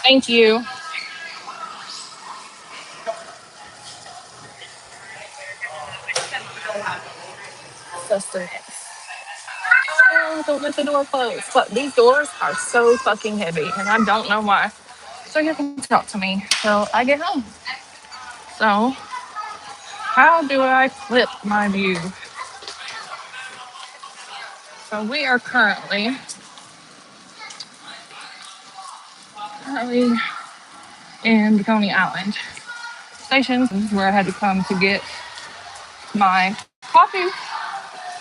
Thank you. Sustenance. Oh, don't let the door close. But these doors are so fucking heavy, and I don't know why. So you can talk to me till I get home. So, how do I flip my view? So we are currently in Coney Island station. This is where I had to come to get my coffee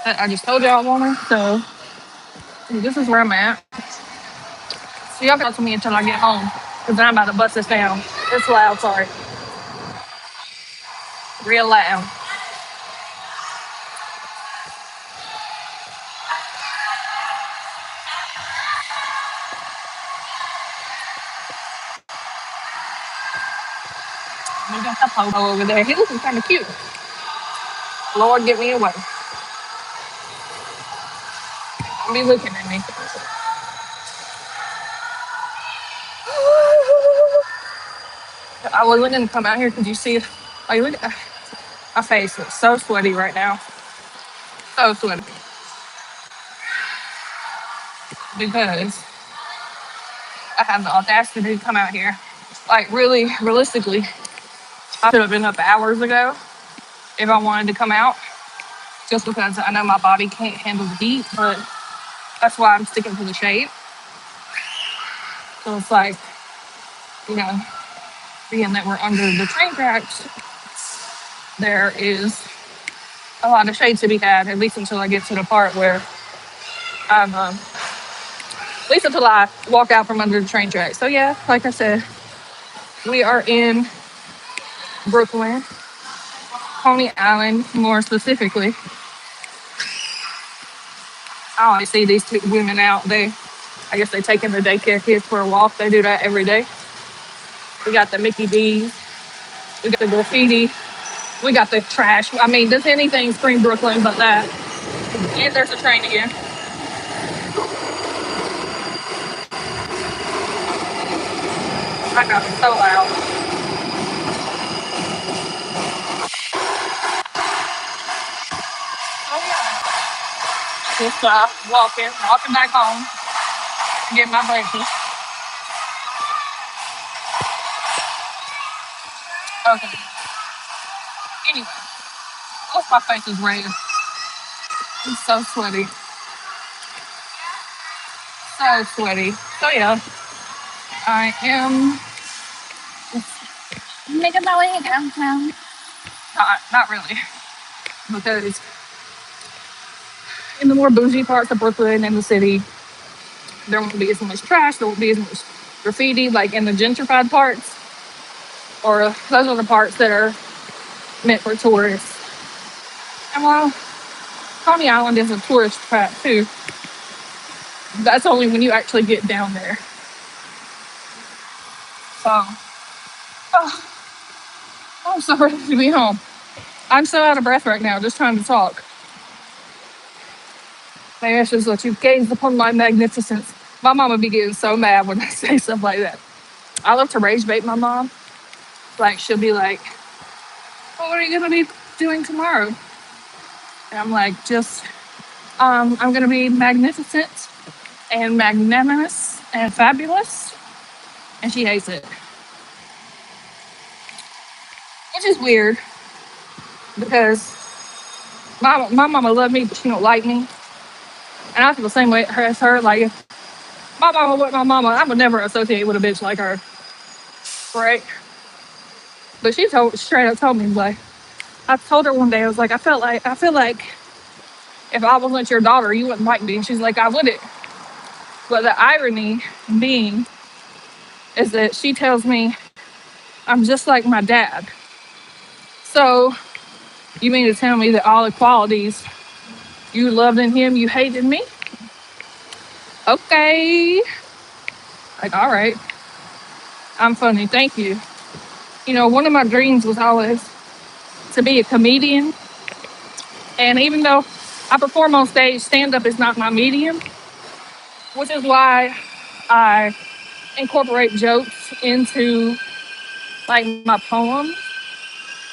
that I just told you I wanted. So this is where I'm at. So y'all can talk to me until I get home. Because then I'm about to bust this down. It's loud, sorry. Real loud. We got the pogo over there. He looking kind of cute. Lord, get me away. Don't be looking at me. I wasn't going to come out here because you see, like, look at my face. It's so sweaty right now. So sweaty. Because I have the audacity to come out here. Like, really, realistically, I should have been up hours ago if I wanted to come out. Just because I know my body can't handle the heat. But that's why I'm sticking to the shade. So it's like, you know, being that we're under the train tracks, there is a lot of shade to be had, at least until I get to the part where at least until I walk out from under the train tracks. So yeah, like I said, we are in Brooklyn, Coney Island, more specifically. I always see these two women out. I guess they taking the daycare kids for a walk. They do that every day. We got the Mickey D's, we got the graffiti, we got the trash. I mean, does anything scream Brooklyn but that? And there's a train again. I got so loud. Oh yeah. Just walking back home to get my breakfast. Okay. Anyway, oh, my face is red. I'm so sweaty. So sweaty. So yeah, I am making my way downtown. Not really, because in the more bougie parts of Brooklyn and the city, there won't be as much trash. There won't be as much graffiti, like in the gentrified parts, or those are the parts that are meant for tourists. And while Coney Island is a tourist trap too, that's only when you actually get down there. So, oh, I'm so ready to be home. I'm so out of breath right now, just trying to talk. My ashes let you gaze upon my magnificence. My mom would be getting so mad when I say stuff like that. I love to rage bait my mom. Like, she'll be like, well, what are you going to be doing tomorrow? And I'm like, I'm going to be magnificent and magnanimous and fabulous. And she hates it. Which is weird because my mama love me, but she don't like me. And I feel the same way as her. Like, if my mama was my mama, I would never associate with a bitch like her. Right? But she straight up told me, like, I told her one day, I was like, I feel like if I wasn't your daughter, you wouldn't like me. And she's like, I wouldn't. But the irony being is that she tells me I'm just like my dad. So you mean to tell me that all the qualities you loved in him, you hated me? Okay. Like, all right. I'm funny. Thank you. You know, one of my dreams was always to be a comedian. And even though I perform on stage, stand up is not my medium, which is why I incorporate jokes into like my poem.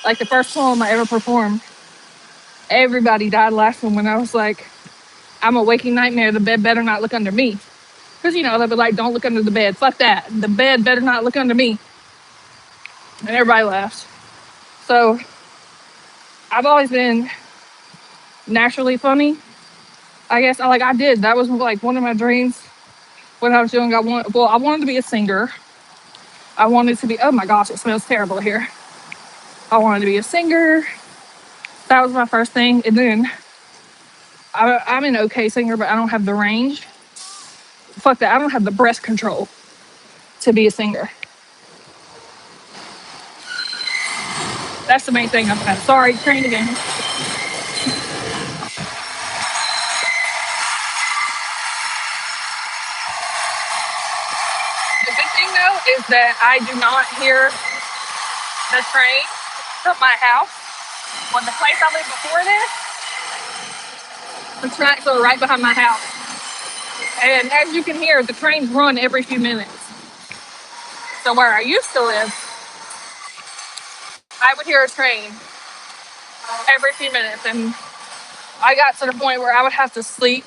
Like the first poem I ever performed, everybody died laughing when I was like, I'm a waking nightmare. The bed better not look under me. Because, you know, they'll be like, don't look under the bed. Fuck that. The bed better not look under me. And everybody laughs. So I've always been naturally funny. I guess I did. That was like one of my dreams when I was young. I wanted to be a singer. I wanted to be, oh my gosh, it smells terrible here. I wanted to be a singer. That was my first thing. And then I'm an okay singer, but I don't have the range. Fuck that. I don't have the breath control to be a singer. That's the main thing I'm at. Sorry, train again. The good thing though is that I do not hear the train from my house. When the place I lived before this, the tracks are right behind my house. And as you can hear, the trains run every few minutes. So where I used to live, I would hear a train every few minutes. And I got to the point where I would have to sleep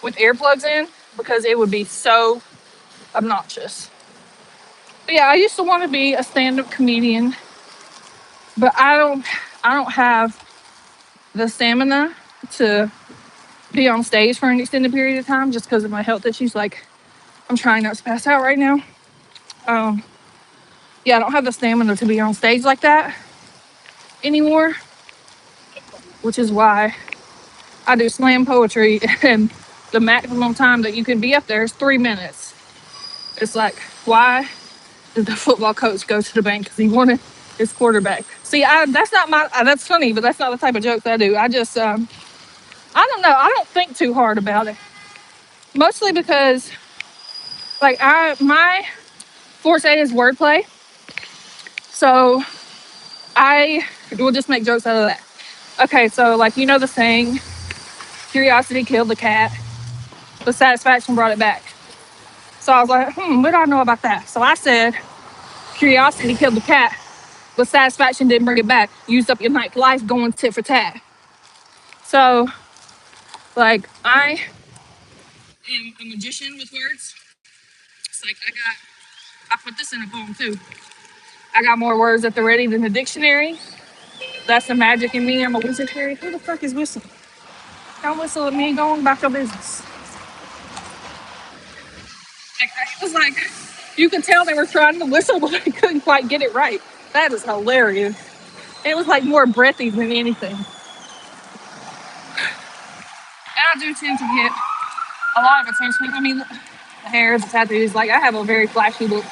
with earplugs in because it would be so obnoxious. But yeah, I used to want to be a stand-up comedian, but I don't have the stamina to be on stage for an extended period of time just because of my health issues. Like, I'm trying not to pass out right now. Um, yeah, I don't have the stamina to be on stage like that anymore, which is why I do slam poetry, and the maximum time that you can be up there is 3 minutes. It's like, why did the football coach go to the bank? Because he wanted his quarterback. See, that's not my, that's funny, but that's not the type of jokes I do. I just, I don't know. I don't think too hard about it. Mostly because, like, my forte is wordplay. So I will just make jokes out of that. Okay, so, like, you know the saying, curiosity killed the cat, but satisfaction brought it back. So I was like, what do I know about that? So I said, curiosity killed the cat, but satisfaction didn't bring it back. Used up your life going tit for tat. So, like, I am a magician with words. It's like I put this in a poem too. I got more words at the ready than the dictionary. That's the magic in me. I'm a wizardary. Who the fuck is whistling? Don't whistle at me. Go on about your business. Like, it was like, you could tell they were trying to whistle, but they couldn't quite get it right. That is hilarious. It was like more breathy than anything. And I do tend to get a lot of attention. I mean, the hair, the tattoos, like I have a very flashy look.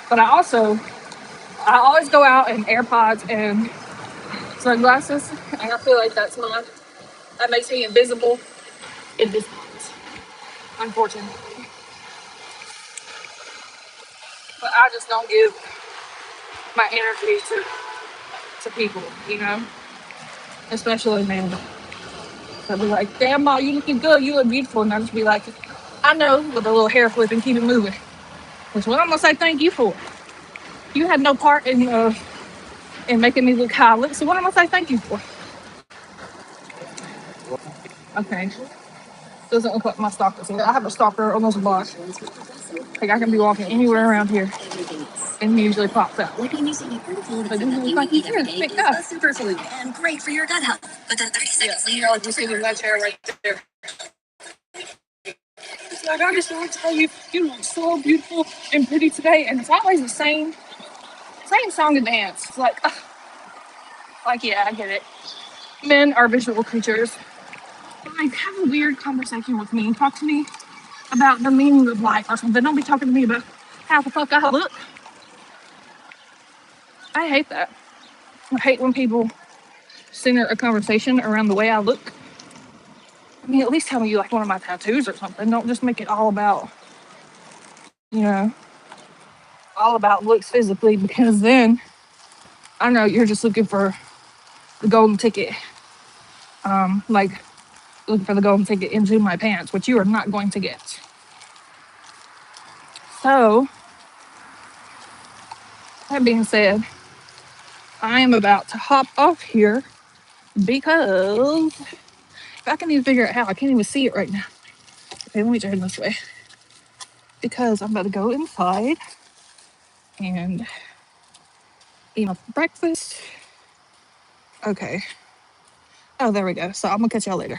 But I always go out in AirPods and sunglasses. And I feel like that makes me invisible in this box, unfortunately. But I just don't give my energy to people, you know? Especially men. They'll be like, damn, Ma, you looking good. You look beautiful. And I'll just be like, I know, with a little hair flip and keep it moving. That's what I'm going to say thank you for. You had no part in making me look how I look. So what am I going to say thank you for? Okay. Doesn't look like my stalker. So I have a stalker almost a block. Like I can be walking anywhere around here. And he usually pops out. Like using a beautiful like, like you every day is a super food and great for your gut health. But then 30 seconds later, I'll just see my chair right there. It's like, I just want to tell you, you look so beautiful and pretty today. And it's always the same song and dance. It's like, yeah, I get it. Men are visual creatures. But like, have a weird conversation with me and talk to me about the meaning of life or something. Don't be talking to me about how the fuck I look. I hate that. I hate when people center a conversation around the way I look. I mean, at least tell me you like one of my tattoos or something. Don't just make it all about, you know, all about looks physically, because then I know you're just looking for the golden ticket. Like looking for the golden ticket into my pants, which you are not going to get. So, that being said, I am about to hop off here because if I can even figure out how, I can't even see it right now. Okay, let me turn this way because I'm about to go inside and eat my breakfast. Okay. Oh, there we go. So I'm gonna catch y'all later.